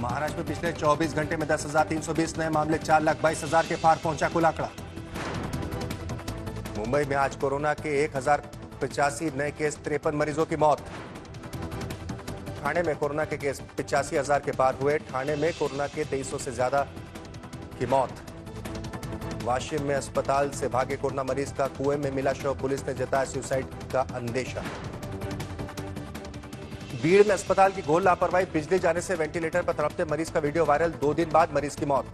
महाराष्ट्र में पिछले 24 घंटे में 10,320 नए मामले, 4,22,000 के पार पहुंचा कुल आंकड़ा। मुंबई में आज कोरोना के 1,085 नए केस, 53 मरीजों की मौत। ठाणे में कोरोना के केस 85,000 के पार हुए। ठाणे में कोरोना के 2300 से ज्यादा की मौत। वाशिम में अस्पताल से भागे कोरोना मरीज का कुएं में मिला शव, पुलिस ने जताया सुसाइड का अंदेशा। भीड़ में अस्पताल की घोर लापरवाही, बिजली जाने से वेंटिलेटर पर तड़पते मरीज का वीडियो वायरल, 2 दिन बाद मरीज की मौत।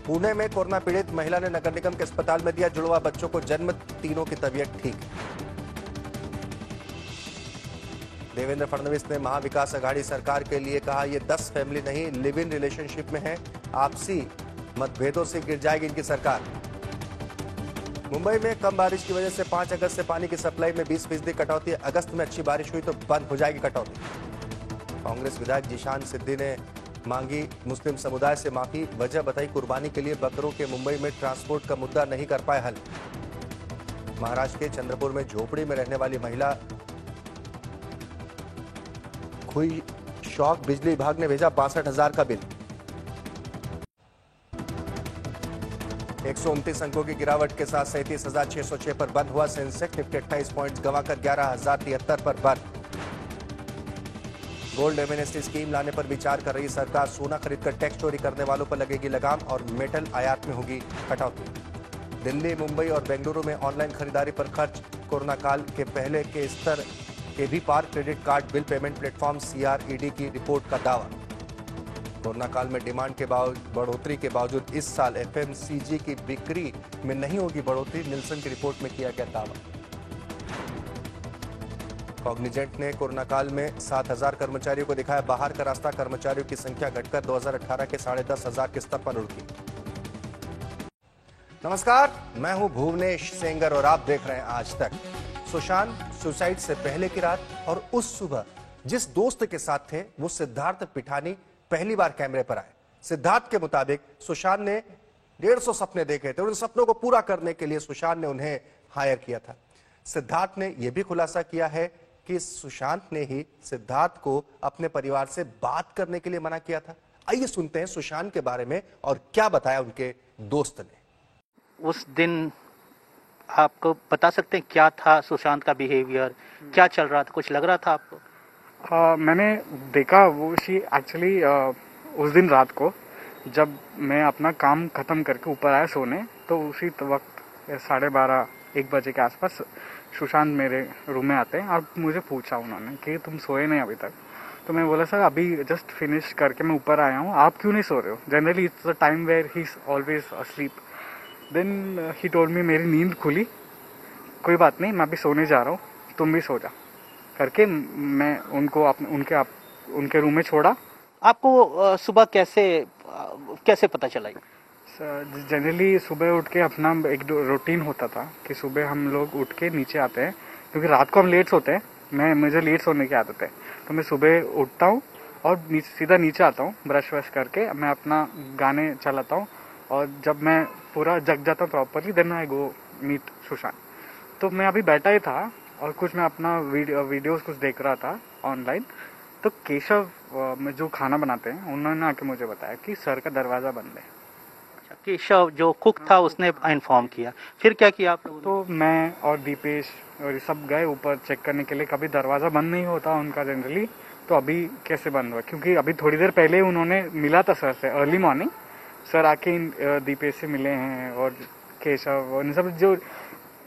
पुणे में कोरोना पीड़ित महिला ने नगर निगम के अस्पताल में दिया जुड़वा बच्चों को जन्म, तीनों की तबीयत ठीक। देवेंद्र फडणवीस ने महाविकास अघाड़ी सरकार के लिए कहा, ये 10 फैमिली नहीं, लिव इन रिलेशनशिप में है, आपसी मतभेदों से गिर जाएगी इनकी सरकार। मुंबई में कम बारिश की वजह से 5 अगस्त से पानी की सप्लाई में 20% कटौती। अगस्त में अच्छी बारिश हुई तो बंद हो जाएगी कटौती। कांग्रेस विधायक जिशान सिद्धि ने मांगी मुस्लिम समुदाय से माफी, वजह बताई कुर्बानी के लिए बकरों के मुंबई में ट्रांसपोर्ट का मुद्दा नहीं कर पाए हल। महाराष्ट्र के चंद्रपुर में झोपड़ी में रहने वाली महिला हुई शॉक, बिजली विभाग ने भेजा 62,000 का बिल। 129 अंकों की गिरावट के साथ 37,606 पर बंद हुआ सेंसेक्स, निफ्टी 28 पॉइंट्स गंवाकर 11,073 पर बंद। गोल्ड एमनेस्टी स्कीम लाने पर विचार कर रही सरकार, सोना खरीदकर टैक्स चोरी करने वालों पर लगेगी लगाम और मेटल आयात में होगी कटौती। दिल्ली, मुंबई और बेंगलुरु में ऑनलाइन खरीदारी पर खर्च कोरोना काल के पहले के स्तर के भी पार, credit card bill payment platform CRED की रिपोर्ट का दावा। कोरोना काल में डिमांड के बढ़ोतरी के बावजूद इस साल FMCG की बिक्री में नहीं होगी बढ़ोतरी, निल्सन की रिपोर्ट में किया गया दावा। कॉग्निजेंट ने कोरोना काल में 7,000 कर्मचारियों को दिखाया बाहर का रास्ता, कर्मचारियों की संख्या घटकर 2018 के 10,500 के स्तर पर रुकी। नमस्कार, मैं हूं भुवनेश सेंगर और आप देख रहे हैं आज तक। सुशांत सुसाइड से पहले की रात और उस सुबह जिस दोस्त के साथ थे वो सिद्धार्थ पिठानी पहली बार कैमरे पर आए। सिद्धार्थ के मुताबिक सुशांत ने 150 सपने देखे थे, उन सपनों को पूरा करने के लिए सुशांत ने उन्हें हायर किया था। सिद्धार्थ ने यह भी खुलासा किया है कि सुशांत ने ही सिद्धार्थ को अपने परिवार से बात करने के लिए मना किया था। आइए सुनते हैं सुशांत के बारे में और क्या बताया उनके दोस्त ने। उस दिन आपको बता सकते हैं क्या था सुशांत का बिहेवियर, क्या चल रहा था, कुछ लग रहा था आपको? मैंने देखा वो एक्चुअली उस दिन रात को जब मैं अपना काम खत्म करके ऊपर आया सोने, तो उसी वक्त 12:30-1 बजे के आसपास सुशांत मेरे रूम में आते हैं और मुझे पूछा उन्होंने कि तुम सोए नहीं अभी तक। तो मैं बोला सर अभी जस्ट फिनिश करके मैं ऊपर आया हूँ, आप क्यों नहीं सो रहे हो? Generally it's the time where he is always asleep. Then he told me मेरी नींद खुली, कोई बात नहीं मैं अभी सोने जा रहा हूँ, तुम भी सो जा करके मैं उनको उनके रूम में छोड़ा। आपको सुबह कैसे पता चला? जनरली सुबह उठ के अपना एक रूटीन होता था कि सुबह हम लोग उठ के नीचे आते हैं, क्योंकि रात को हम लेट सोते हैं, मुझे लेट सोने की आदत है। तो मैं सुबह उठता हूँ और सीधा नीचे आता हूँ, ब्रश वश करके मैं अपना गाने चलाता हूँ और जब मैं पूरा जग जाता हूँ properly, then I go meet Sushant. तो मैं अभी बैठा ही था और कुछ मैं अपना वीडियोस कुछ देख रहा था ऑनलाइन, तो केशव में जो खाना बनाते हैं उन्होंने आके मुझे बताया कि सर का दरवाज़ा बंद है। केशव जो कुक था उसने इन्फॉर्म किया, फिर क्या किया आप लोगों ने? तो मैं और दीपेश और सब गए ऊपर चेक करने के लिए, कभी दरवाज़ा बंद नहीं होता उनका जनरली, तो अभी कैसे बंद हुआ? क्योंकि अभी थोड़ी देर पहले उन्होंने मिला था सर से, अर्ली मॉर्निंग सर आके दीपेश से मिले हैं और केशव और सब जो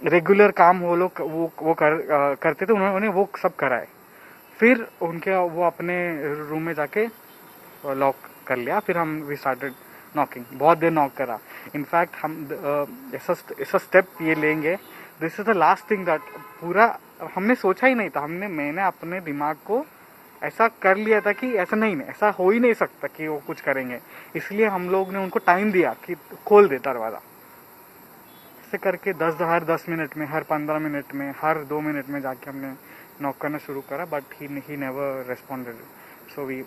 रेगुलर काम वो लोग वो करते थे, उन्होंने वो सब कराए। फिर वो अपने रूम में जाके लॉक कर लिया, फिर हम वी स्टार्टेड नॉकिंग, बहुत देर नॉक करा। इनफैक्ट हम ऐसा स्टेप ये लेंगे, this is the last thing that पूरा हमने सोचा ही नहीं था। मैंने अपने दिमाग को ऐसा कर लिया था कि ऐसा हो ही नहीं सकता कि वो कुछ करेंगे, इसलिए हम लोग ने उनको टाइम दिया कि खोल दे दरवाज़ा। ऐसे करके हर 10 मिनट में, हर 15 मिनट में, हर 2 मिनट में जाके हमने नॉक करना शुरू करा, but he never responded, so we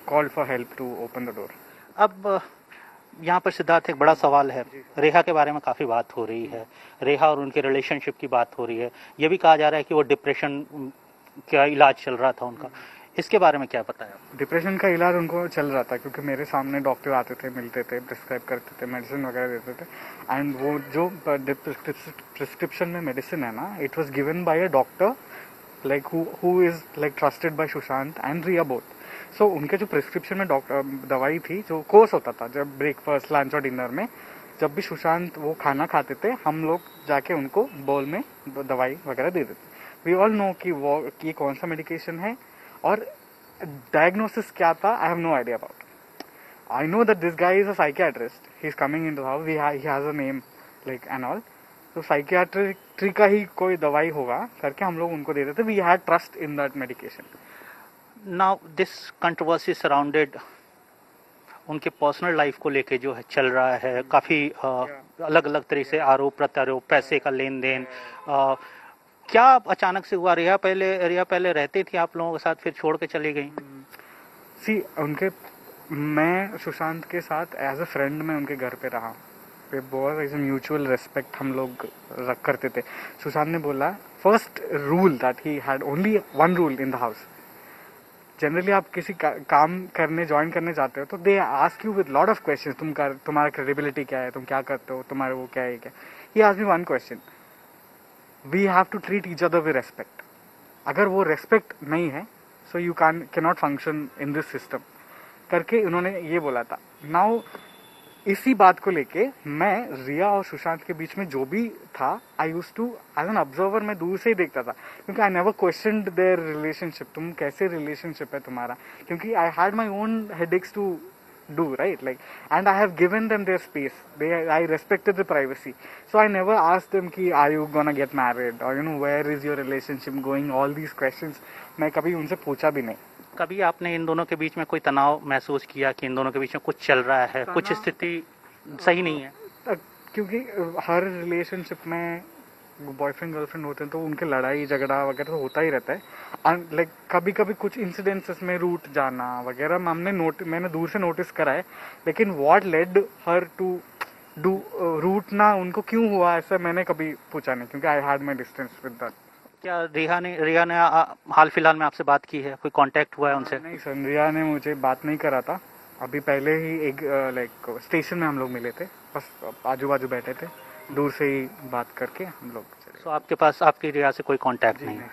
called for help to open the door. अब यहाँ पर सिद्धार्थ एक बड़ा सवाल है, रेखा के बारे में काफ़ी बात हो रही है, रेखा और उनके रिलेशनशिप की बात हो रही है, ये भी कहा जा रहा है कि वो डिप्रेशन का इलाज चल रहा था उनका। इसके बारे में क्या बताया? डिप्रेशन का इलाज उनको चल रहा था, क्योंकि मेरे सामने डॉक्टर आते थे, मिलते थे, प्रिस्क्राइब करते थे, मेडिसिन वगैरह देते थे। एंड वो जो प्रिस्क्रिप्शन में मेडिसिन है ना, it was given by a doctor like who is like trusted by Sushant and Rhea both. So उनके जो प्रिस्क्रिप्शन में दवाई थी, जो कोर्स होता था, जब ब्रेकफास्ट, लंच और डिनर में जब भी सुशांत वो खाना खाते थे, हम लोग जाके उनको बोल में दवाई वगैरह दे देते। वी ऑल नो कि वो कि कौन सा मेडिकेशन है और डायग्नोसिस क्या था, I have no idea about. I know that this guy is a psychiatrist, he is coming in the house, he has a name like and all. तो साइकियाट्री का ही कोई दवाई होगा करके हम लोग उनको दे देते। We had trust in that medication. Now this controversy surrounded उनके पर्सनल लाइफ को लेके जो है चल रहा है, काफी अलग अलग तरह से आरोप प्रत्यारोप, पैसे का लेन देन, क्या अचानक से हुआ? रिया पहले रहती थी आप लोगों के साथ, फिर छोड़ के चली गई? मैं सुशांत के साथ एज अ फ्रेंड में उनके घर पे रहा, बहुत एज म्यूचुअल रेस्पेक्ट हम लोग रख करते थे। सुशांत ने बोला, first rule that he had only one rule in the house. Generally आप किसी काम करने ज्वाइन करने जाते हो तो they ask you with lot of questions, तुम्हारा क्रेडिबिलिटी क्या है, तुम क्या करते हो, तुम्हारे वो क्या है, क्या। He asked me one question, we have to treat each other with respect. अगर वो रेस्पेक्ट नहीं है, so you can not function in this system करके उन्होंने ये बोला था। नाउ इसी बात को लेके मैं रिया और सुशांत के बीच में जो भी था, I use to as an observer, मैं दूर से ही देखता था, क्योंकि I never questioned their relationship. तुम कैसे रिलेशनशिप है तुम्हारा, क्योंकि I had my own headaches to do, right, like, and I have given them their space, I respected the privacy. So I never asked them कि are you gonna get married और you know where is your relationship going, all these questions मैं कभी उनसे पूछा भी नहीं। कभी आपने इन दोनों के बीच में कोई तनाव महसूस किया कि इन दोनों के बीच में कुछ चल रहा है, कुछ स्थिति सही नहीं है? क्योंकि हर रिलेशनशिप में बॉयफ्रेंड गर्लफ्रेंड होते हैं तो उनके लड़ाई झगड़ा वगैरह तो होता ही रहता है। लाइक कभी कभी कुछ इंसिडेंट्स में रूट जाना वगैरह मैंने दूर से नोटिस करा है, लेकिन what led her to do route ना, उनको क्यों हुआ ऐसा मैंने कभी पूछा नहीं, क्योंकि I had my distance with that. क्या रिया ने हाल फिलहाल में आपसे बात की है, कोई कांटेक्ट हुआ है उनसे? नहीं सर, रिया ने मुझे बात नहीं करा था। अभी पहले ही एक लाइक स्टेशन में हम लोग मिले थे, बस आजू बाजू बैठे थे, दूर से ही बात करके हम लोग चले। तो आपके पास आपकी रिया से कोई कांटेक्ट नहीं है?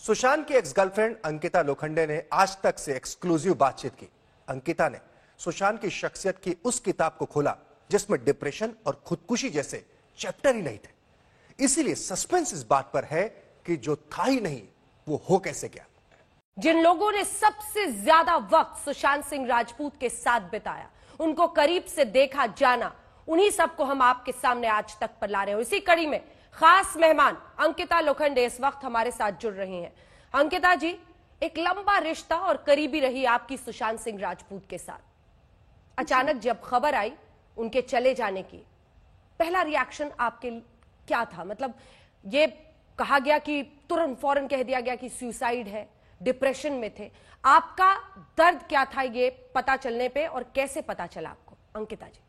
सुशांत की एक्स गर्लफ्रेंड अंकिता लोखंडे ने आज तक से एक्सक्लूसिव बातचीत की। अंकिता ने सुशांत की शख्सियत की उस किताब को खोला जिसमें डिप्रेशन और खुदकुशी जैसे चैप्टर ही नहीं थे। इसीलिए सस्पेंस इस बात पर है कि जो था ही नहीं वो हो कैसे गया। जिन लोगों ने सबसे ज्यादा वक्त सुशांत सिंह राजपूत के साथ बिताया, उनको करीब से देखा जाना, उन्हीं सबको हम आपके सामने आज तक पर ला रहे हैं। इसी कड़ी में खास मेहमान अंकिता लोखंडे इस वक्त हमारे साथ जुड़ रही हैं। अंकिता जी, एक लंबा रिश्ता और करीबी रही आपकी सुशांत सिंह राजपूत के साथ। अचानक जब खबर आई उनके चले जाने की, पहला रिएक्शन आपके क्या था? मतलब ये कहा गया कि तुरंत फौरन कह दिया गया कि सुसाइड है, डिप्रेशन में थे, आपका दर्द क्या था ये पता चलने पे, और कैसे पता चला आपको? अंकिता जी।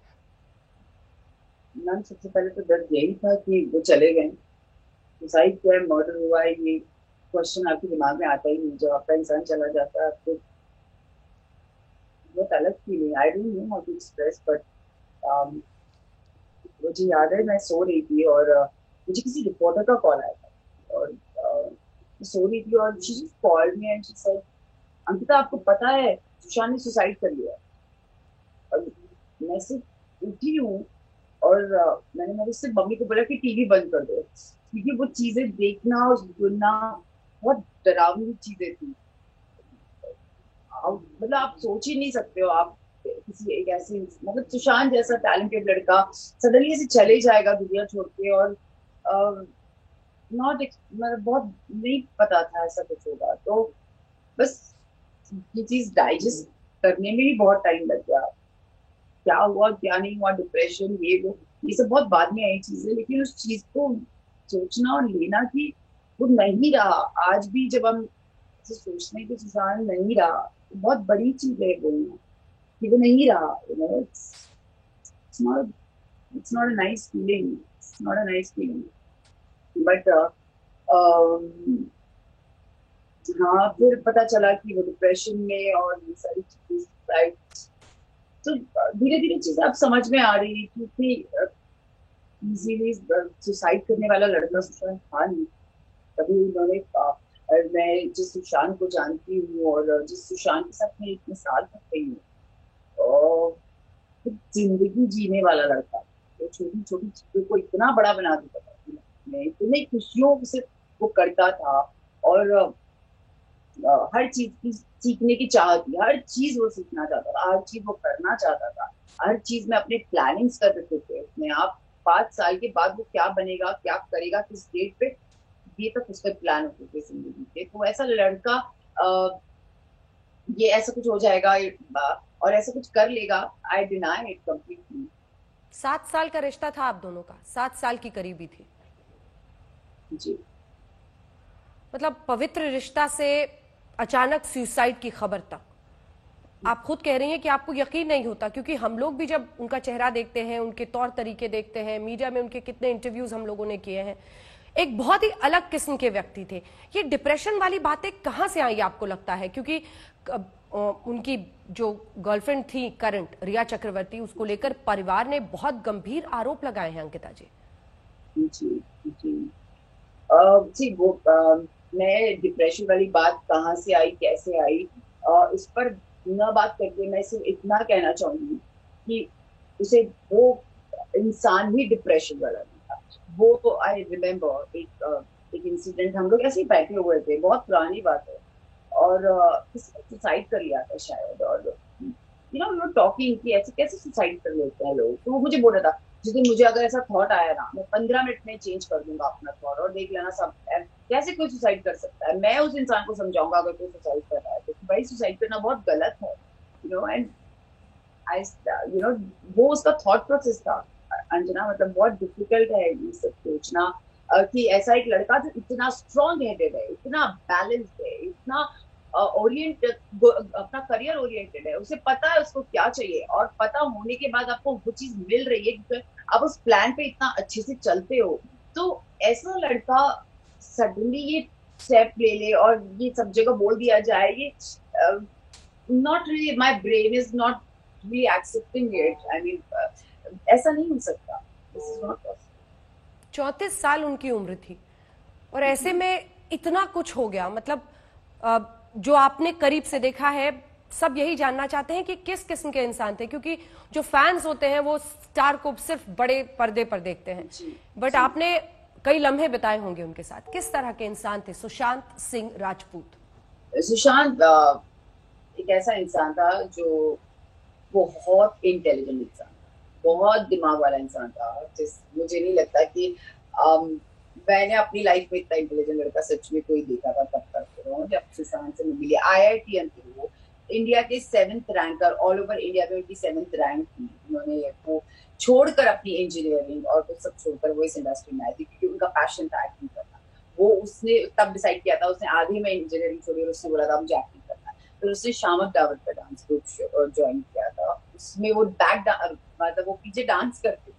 मैम, सबसे पहले तो दर्द यही था कि वो चले गए। सुसाइड क्या है, मर्डर हुआ है, ये क्वेश्चन आपके दिमाग में आता ही नहीं। जब आपका इंसान चला जाता है आपको बहुत अलग feeling, I don't know how to express, but मुझे याद है मैं सो रही थी और मुझे किसी रिपोर्टर का कॉल आया था और सो रही थी और she just called me and she said, Ankita आपको पता है सुशांत ने सुसाइड कर लिया। और मैं सिर्फ उठी हूँ और मैंने मेरे से मम्मी को बोला कि टीवी बंद कर दो, क्योंकि वो चीजें देखना और सुनना बहुत डरावनी चीजें थी। मतलब आप सोच ही नहीं सकते हो, आप किसी एक ऐसे, मतलब सुशांत जैसा टैलेंटेड लड़का सडनली ऐसे चले जाएगा दुनिया छोड़ के, और नॉट, मतलब बहुत नहीं पता था ऐसा कुछ होगा। तो बस ये चीज डाइजेस्ट करने में भी बहुत टाइम लग गया, क्या हुआ क्या नहीं हुआ, डिप्रेशन ये वो, ये सब बहुत बाद में आई चीजें, लेकिन उस चीज को सोचना और लेना कि वो नहीं रहा। आज भी जब हम सोचते हैं कि सुशांत नहीं रहा, तो बहुत बड़ी चीज है वो कि वो नहीं रहा। it's not a nice feeling, it's not a nice feeling, but हाँ, फिर पता चला कि वो डिप्रेशन में और ये सारी चीजें, तो धीरे धीरे चीजें अब समझ में आ रही है, क्योंकि इजीली सुसाइड करने वाला लड़का सुशांत था नहीं। कभी उन्होंने मैं जिस सुशांत को जानती हूँ और जिस सुशांत के साथ मैं इतने साल तक रही हूँ, और जिंदगी जीने वाला लड़का, तो छोटी छोटी चीजों को इतना बड़ा बना देता था, मैं इतनी खुशियों से वो करता था, और हर चीज की सीखने की चाह थी, हर चीज वो सीखना चाहता था, हर चीज वो करना चाहता था, हर चीज में अपने प्लानिंग्स कर रखे थे अपने आप। 5 साल के बाद वो क्या बनेगा, क्या करेगा, किस डेट पे, ये तक उसके प्लान होते थे जिंदगी के। तो ऐसा लड़का ये ऐसा कुछ हो जाएगा और ऐसा कुछ कर लेगा, आई डिनाई इट कंप्लीटली। 7 साल का रिश्ता था आप दोनों का, 7 साल की करीबी थी जी। मतलब पवित्र रिश्ता से अचानक सुसाइड की खबर तक। आप खुद कह रही हैं कि आपको यकीन नहीं होता, क्योंकि हम लोग भी जब उनका चेहरा देखते हैं, उनके तौर तरीके देखते हैं, मीडिया में उनके कितने इंटरव्यूज हम लोगों ने किए हैं, एक बहुत ही अलग किस्म के व्यक्ति थे। ये डिप्रेशन वाली बातें कहां से आई आपको लगता है? क्योंकि उनकी जो गर्लफ्रेंड थी करंट, रिया चक्रवर्ती, उसको लेकर परिवार ने बहुत गंभीर आरोप लगाए हैं अंकिता जी। जी जी जी वो मैं डिप्रेशन वाली बात कहाँ से आई, कैसे आई, इस पर न बात करके मैं सिर्फ इतना कहना चाहूंगी कि उसे वो इंसान ही डिप्रेशन वाला नहीं था। वो तो आई रिमेम्बर एक इंसिडेंट, हम लोग ऐसे ही बैठे हुए थे, बहुत पुरानी बात है, और किसी ने सुसाइड कर लिया था शायद, और वी वर टॉकिंग कि ऐसे कैसे सुसाइड कर लेते हैं लोग। तो वो मुझे बोल रहा था, जिस दिन मुझे अगर ऐसा थॉट आया ना, मैं 15 मिनट में चेंज कर दूंगा अपना थॉट, और देख लेना सब कैसे कोई सुसाइड कर सकता है। मैं उस इंसान को समझाऊंगा अगर कोई सुसाइड कर रहा है तो भाई सुसाइड करना बहुत गलत है, एंड आई वो उसका थॉट प्रोसेस था अंजना। मतलब बहुत डिफिकल्ट है ये सब सोचना कि ऐसा एक लड़का जो इतना स्ट्रॉन्ग हेडेड है, इतना बैलेंस्ड है, इतना अपना करियर ओरिएंटेड है, उसे पता है उसको क्या चाहिए, और पता होने के बाद आपको वो चीज मिल रही है क्योंकि आप उस प्लान पे इतना अच्छे से चलते हो। तो ऐसा लड़का सडनली ये स्टेप ले ले और ये सब जगह बोल दिया जाए, ये not really, my brain is not really accepting it. I mean ऐसा नहीं हो सकता, दिस इज नॉट पॉसिबल। 34 साल उनकी उम्र थी और ऐसे में इतना कुछ हो गया। मतलब जो आपने करीब से देखा है, सब यही जानना चाहते हैं कि किस किस्म के इंसान थे, क्योंकि जो फैंस होते हैं वो स्टार को सिर्फ बड़े पर्दे पर देखते हैं, बट आपने कई लम्हे बिताए होंगे उनके साथ। किस तरह के इंसान थे सुशांत सिंह राजपूत? सुशांत एक ऐसा इंसान था जो बहुत इंटेलिजेंट इंसान, बहुत दिमाग वाला इंसान था। मुझे नहीं लगता कि मैंने अपनी लाइफ में इतना इंटेलिजेंट लड़का सच में कोई देखा था तब तक। जब सुशांत से मिली, IIT वो इंडिया के 7th ranker, all over India में उनकी 7th रैंक थी। उन्होंने वो छोड़कर अपनी इंजीनियरिंग और वो सब छोड़कर वो इस इंडस्ट्री में आई थी क्योंकि उनका पैशन था एक्टिंग करना। वो उसने तब डिसाइड किया था, उसने आधे में इंजीनियरिंग छोड़ी और उसने बोला था मुझे एक्टिंग करना है। फिर उसने शामक दावत का डांस ग्रुप ज्वाइन किया था, उसमें वो मतलब वो पीछे डांस करते,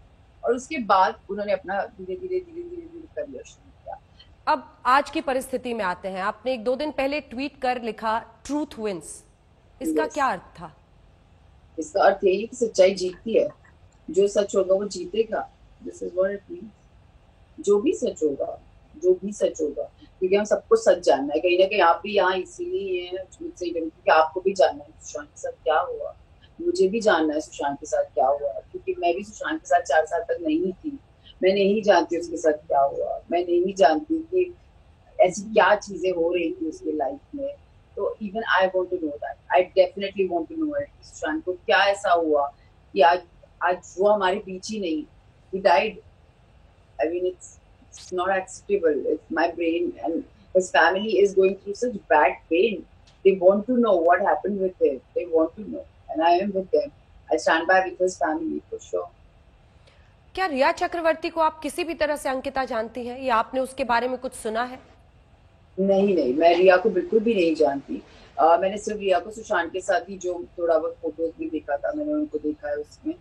और उसके बाद उन्होंने अपना धीरे धीरे करियर शुरू किया। अब आज की परिस्थिति में आते हैं। आपने 1-2 दिन पहले ट्वीट कर लिखा ट्रूथ विंस, इसका क्या अर्थ था? इसका अर्थ यही कि सच्चाई जीतती है, जो सच होगा वो जीतेगा। This is what it means. जो भी सच होगा, क्योंकि हम सबको सच जानना है। कहीं ना कहीं आप भी यहाँ इसीलिए हैं मुझसे, क्योंकि आपको भी जानना है सुशांत के साथ क्या हुआ, मुझे भी जानना है सुशांत के साथ क्या हुआ, क्योंकि मैं भी सुशांत के साथ 4 साल तक नहीं थी। मैं नहीं जानती उसके साथ क्या हुआ, मैं नहीं जानती कि ऐसी क्या चीजें हो रही थी उसकी लाइफ में। तो even I want to know that, I definitely want to know it. Sushant को क्या ऐसा हुआ कि आज वो हमारे बीच ही नहीं, he died. I mean, it's not acceptable. It's my brain and his family is going through such bad pain. They want to know what happened with him. They want to know, and I am with them. I stand by with his family for sure. क्या रिया चक्रवर्ती को आप किसी भी तरह से अंकिता जानती हैं, या आपने उसके बारे में कुछ सुना है? नहीं, मैं रिया को बिल्कुल भी नहीं जानती। मैंने सिर्फ रिया को सुशांत के साथ ही जो थोड़ा बहुत फोटोज भी देखा था, मैंने उनको देखा है उसमें।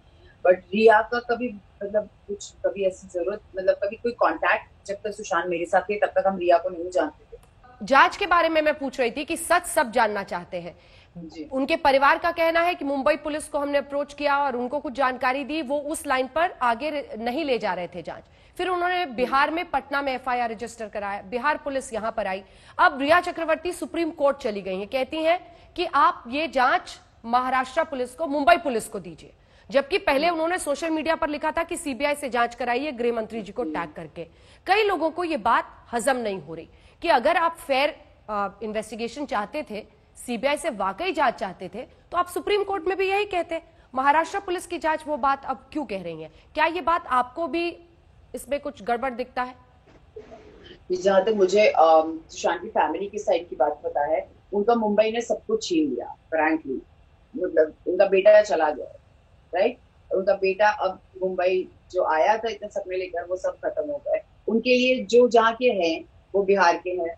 बट रिया का कभी कभी ऐसी जरूरत, मतलब कभी कोई कांटेक्ट, जब तक सुशांत मेरे साथ थे तब तक हम रिया को नहीं जानते थे। जांच के बारे में मैं पूछ रही थी कि सच सब जानना चाहते हैं। जी। उनके परिवार का कहना है कि मुंबई पुलिस को हमने अप्रोच किया और उनको कुछ जानकारी दी, वो उस लाइन पर आगे नहीं ले जा रहे थे जांच। फिर उन्होंने बिहार में पटना में एफआईआर रजिस्टर कराया, बिहार पुलिस यहां पर आई। अब रिया चक्रवर्ती सुप्रीम कोर्ट चली गई हैं, कहती हैं कि आप ये जांच महाराष्ट्र पुलिस को, मुंबई पुलिस को दीजिए। जबकि पहले उन्होंने सोशल मीडिया पर लिखा था कि सीबीआई से जांच कराइए, गृह मंत्री जी को टैग करके। कई लोगों को यह बात हजम नहीं हो रही कि अगर आप फेयर इन्वेस्टिगेशन चाहते थे, सीबीआई से वाकई जांच चाहते थे, तो आप सुप्रीम कोर्ट में भी यही कहते। महाराष्ट्र पुलिस की जांच वो बात अब क्यों कह रही है? क्या ये बात आपको भी इसमें कुछ गड़बड़ दिखता है? जहां तक मुझे सुशांत की फैमिली की साइड की बात पता है, उनका मुंबई ने सब कुछ छीन लिया। फ्रैंकली, मतलब उनका बेटा चला गया, राइट? उनका बेटा अब मुंबई जो आया था इतने सपने लेकर, वो सब खत्म हो गए। उनके लिए जो जहाँ के हैं, वो बिहार के हैं,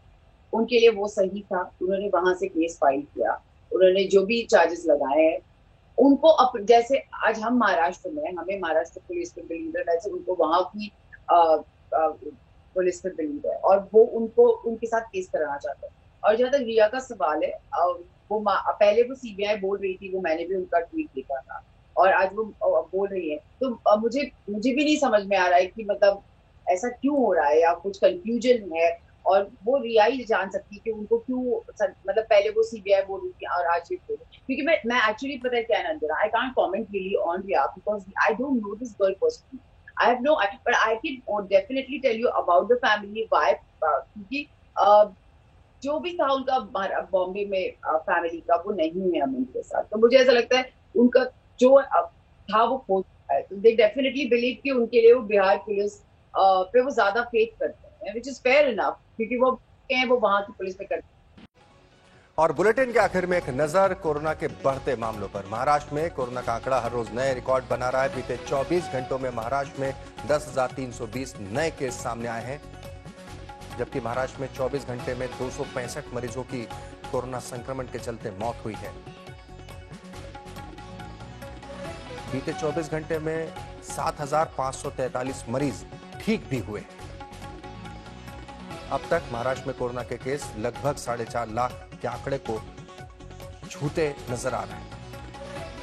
उनके लिए वो सही था। उन्होंने वहां से केस फाइल किया, उन्होंने जो भी चार्जेस लगाए हैं उनको जैसे आज हम महाराष्ट्र में, हमें महाराष्ट्र पुलिस पे बिलीव है, वैसे उनको वहां की पुलिस पे बिलीव है और वो उनको उनके साथ केस कराना चाहते हैं। और जहां तक रिया का सवाल है, वो पहले वो सीबीआई बोल रही थी, वो मैंने भी उनका ट्वीट देखा था, और आज वो बोल रही है। तो मुझे भी नहीं समझ में आ रहा है कि मतलब ऐसा क्यों हो रहा है, या कुछ कंफ्यूजन है। और वो रिया ही जान सकती है कि उनको क्यों, मतलब पहले वो सीबीआई बोल रही थी और आज ये बोल रही, क्योंकि मैं एक्चुअली पता है क्या है Nandra, I can't comment really on Rhea because I don't know this girl personally. I have no, but I can definitely tell you about the family why, क्योंकि जो भी था उनका बॉम्बे में फैमिली का, वो नहीं है अमिन के साथ। तो मुझे ऐसा लगता है उनका जो था वो खो चुका है। तो दे डेफिनेटली बिलीव कि उनके लिए वो बिहार पुलिस पे वो ज्यादा फेथ करते हैं, विच इज फेयर इनफ, क्योंकि वो वहां की पुलिस पे करते हैं। और बुलेटिन के आखिर में एक नजर कोरोना के बढ़ते मामलों पर। महाराष्ट्र में कोरोना का आंकड़ा हर रोज नए रिकॉर्ड बना रहा है। बीते 24 घंटों में महाराष्ट्र में 10,320 नए केस सामने आए हैं, जबकि महाराष्ट्र में 24 घंटे में 265 मरीजों की कोरोना संक्रमण के चलते मौत हुई है। बीते 24 घंटे में 7,543 मरीज ठीक भी हुए। अब तक महाराष्ट्र में कोरोना के केस लगभग 4.5 लाख के आंकड़े को छूते नजर आ रहे हैं।